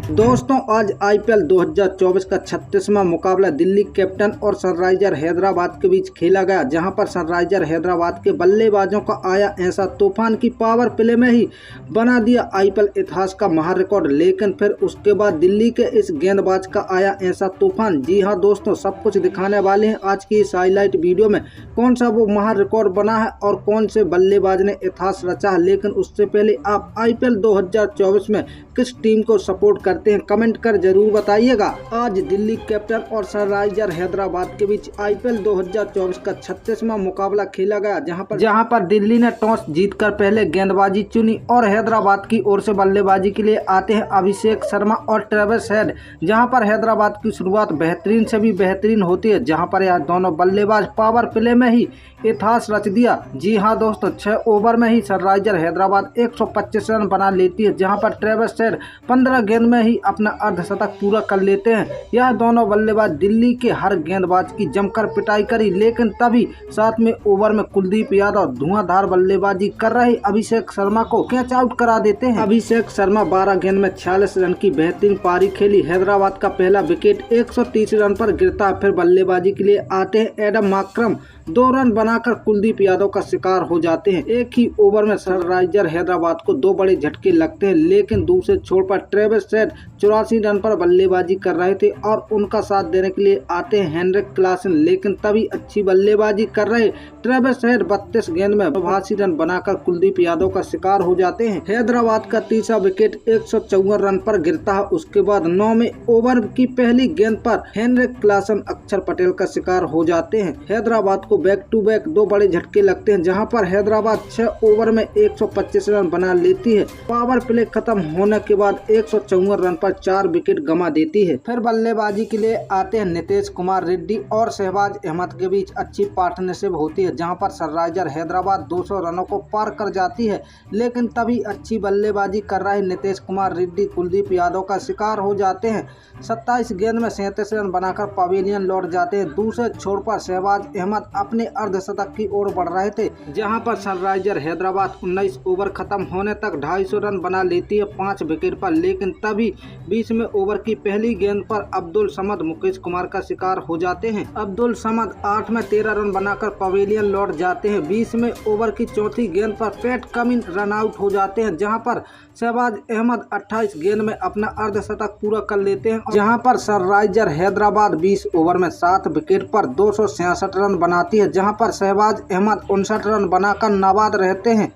दोस्तों आज आईपीएल 2024 का 36वां मुकाबला दिल्ली कैपिटन और सनराइजर हैदराबाद के बीच खेला गया, जहां पर सनराइजर हैदराबाद के बल्लेबाजों का आया ऐसा तूफान की पावर प्ले में ही बना दिया आईपीएल इतिहास का महा रिकॉर्ड। लेकिन फिर उसके बाद दिल्ली के इस गेंदबाज का आया ऐसा तूफान। जी हां दोस्तों, सब कुछ दिखाने वाले हैं आज की इस हाईलाइट वीडियो में। कौन सा वो महा रिकॉर्ड बना है और कौन से बल्लेबाज ने इतिहास रचा है। लेकिन उससे पहले आप आईपीएल 2024 में किस टीम को सपोर्ट करते हैं कमेंट कर जरूर बताइएगा। आज दिल्ली कैपिटन और सनराइजर हैदराबाद के बीच आईपीएल 2024 का 36वां मुकाबला खेला गया, जहां पर दिल्ली ने टॉस जीतकर पहले गेंदबाजी चुनी और हैदराबाद की ओर से बल्लेबाजी के लिए आते हैं अभिषेक शर्मा और ट्रेविस हेड। जहां पर हैदराबाद की शुरुआत बेहतरीन से भी बेहतरीन होती है, जहां पर यह दोनों बल्लेबाज पावर प्ले में ही इतिहास रच दिया। जी हां दोस्तों, 6 ओवर में ही सनराइजर हैदराबाद 125 रन बना लेती है, जहां पर ट्रेविस हेड 15 गेंद में ही अपना अर्धशतक पूरा कर लेते हैं। यह दोनों बल्लेबाज दिल्ली के हर गेंदबाज की जमकर पिटाई करी, लेकिन तभी 7वें ओवर में कुलदीप यादव धुआंधार बल्लेबाजी कर रहे अभिषेक शर्मा को कैच आउट करा देते हैं। अभिषेक शर्मा 12 गेंद में 46 रन की बेहतरीन पारी खेली। हैदराबाद का पहला विकेट 130 रन पर गिरता। फिर बल्लेबाजी के लिए आते हैं एडम मार्करम, 2 रन बनाकर कुलदीप यादव का शिकार हो जाते हैं। एक ही ओवर में सनराइजर हैदराबाद को 2 बड़े झटके लगते हैं, लेकिन दूसरे छोर पर ट्रेविस हेड 84 रन पर बल्लेबाजी कर रहे थे और उनका साथ देने के लिए आते हैं हेनरिक क्लासन। लेकिन तभी अच्छी बल्लेबाजी कर रहे ट्रेविस हेड 32 गेंद में 82 रन बनाकर कुलदीप यादव का शिकार हो जाते हैं। हैदराबाद का तीसरा विकेट 154 रन पर गिरता है। उसके बाद 9वें ओवर की पहली गेंद पर हेनरिक क्लासन अक्षर पटेल का शिकार हो जाते हैं। हैदराबाद को बैक टू बैक 2 बड़े झटके लगते हैं, जहां पर हैदराबाद 6 ओवर में 125 रन बना लेती है। पावर प्ले खत्म होने के बाद 154 रन पर 4 विकेट गंवा देती है। फिर बल्लेबाजी के लिए आते हैं नीतीश कुमार रेड्डी और शहबाज अहमद के बीच अच्छी पार्टनरशिप होती है, जहां पर सनराइजर हैदराबाद 200 रनों को पार कर जाती है। लेकिन तभी अच्छी बल्लेबाजी कर रहे नीतीश कुमार रेड्डी कुलदीप यादव का शिकार हो जाते हैं। 27 गेंद में 37 रन बनाकर पवेलियन लौट जाते हैं। दूसरे छोर पर शहबाज अहमद अपने अर्धशतक की ओर बढ़ रहे थे, जहां पर सनराइजर हैदराबाद 19 ओवर खत्म होने तक 250 रन बना लेती है 5 विकेट पर। लेकिन तभी 20वें ओवर की पहली गेंद पर अब्दुल समद मुकेश कुमार का शिकार हो जाते हैं। अब्दुल समद 8 में 13 रन बनाकर पवेलियन लौट जाते हैं। 20वें ओवर की चौथी गेंद पर पैट कमिंस रन आउट हो जाते हैं, जहां पर शहबाज अहमद 28 गेंद में अपना अर्धशतक पूरा कर लेते हैं। जहां पर सनराइजर हैदराबाद 20 ओवर में 7 विकेट पर 266 रन बनाती है, जहां पर शहबाज अहमद 59 रन बनाकर नाबाद रहते हैं।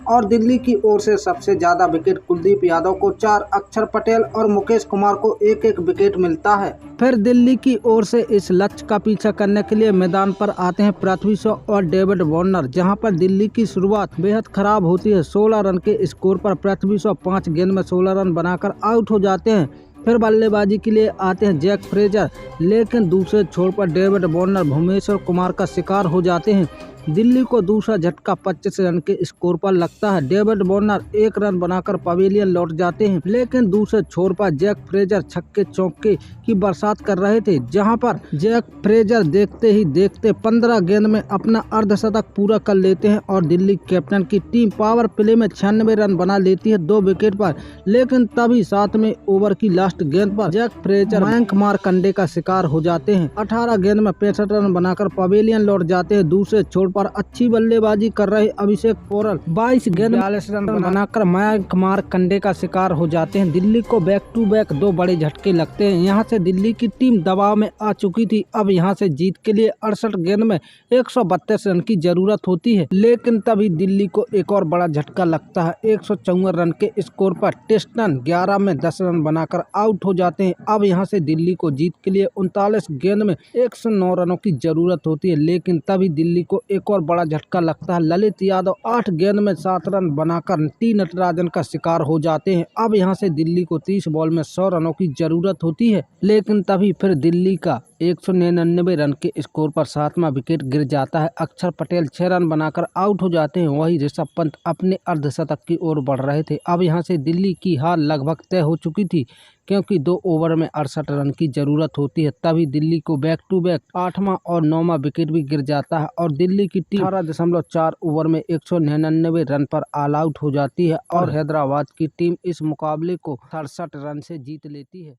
और दिल्ली की ओर से सबसे ज्यादा विकेट कुलदीप यादव को 4, अक्षर पटेल और मुकेश कुमार को 1-1 विकेट मिलता है। फिर दिल्ली की ओर से इस लक्ष्य का पीछा करने के लिए मैदान पर आते हैं पृथ्वी शॉ और डेविड वार्नर, जहां पर दिल्ली की शुरुआत बेहद खराब होती है। 16 रन के स्कोर पर पृथ्वी शॉ 5 गेंद में 16 रन बनाकर आउट हो जाते हैं। फिर बल्लेबाजी के लिए आते हैं जैक फ्रेजर, लेकिन दूसरे छोर पर डेविड वार्नर भुवनेश्वर कुमार का शिकार हो जाते हैं। दिल्ली को दूसरा झटका 25 रन के स्कोर पर लगता है। डेविड वार्नर 1 रन बनाकर पवेलियन लौट जाते हैं, लेकिन दूसरे छोर पर जैक फ्रेजर छक्के चौके की बरसात कर रहे थे, जहां पर जैक फ्रेजर देखते ही देखते 15 गेंद में अपना अर्धशतक पूरा कर लेते हैं और दिल्ली कैपिटन की टीम पावर प्ले में 96 रन बना लेती है 2 विकेट पर। लेकिन तभी 7वें ओवर की लास्ट गेंद पर जैक फ्रेजर मयंक मार्कंडे का शिकार हो जाते हैं। 18 गेंद में 65 रन बनाकर पवेलियन लौट जाते हैं। दूसरे छोर पर अच्छी बल्लेबाजी कर रहे अभिषेक पोरल 22 गेंद 42 रन बनाकर मयंक मार्कंडे का शिकार हो जाते हैं। दिल्ली को बैक टू बैक 2 बड़े झटके लगते हैं। यहां से दिल्ली की टीम दबाव में आ चुकी थी। अब यहां से जीत के लिए 68 गेंद में 132 रन की जरूरत होती है। लेकिन तभी दिल्ली को एक और बड़ा झटका लगता है। 154 रन के स्कोर पर टेस्टन 11 में 10 रन बनाकर आउट हो जाते हैं। अब यहां से दिल्ली को जीत के लिए 39 गेंद में 109 रनों की जरूरत होती है। लेकिन तभी दिल्ली को एक और बड़ा झटका लगता है। ललित यादव 8 गेंद में 7 रन बनाकर टी नटराजन का शिकार हो जाते हैं। अब यहां से दिल्ली को 30 बॉल में 100 रनों की जरूरत होती है। लेकिन तभी फिर दिल्ली का 199 रन के स्कोर पर 7वां विकेट गिर जाता है। अक्षर पटेल 6 रन बनाकर आउट हो जाते हैं। वहीं ऋषभ पंत अपने अर्धशतक की ओर बढ़ रहे थे। अब यहां से दिल्ली की हार लगभग तय हो चुकी थी, क्योंकि 2 ओवर में 68 रन की जरूरत होती है। तभी दिल्ली को बैक टू बैक 8वां और 9वां विकेट भी गिर जाता है और दिल्ली की टीम 18.4 ओवर में 199 रन पर ऑल आउट हो जाती है और हैदराबाद की टीम इस मुकाबले को 67 रन से जीत लेती है।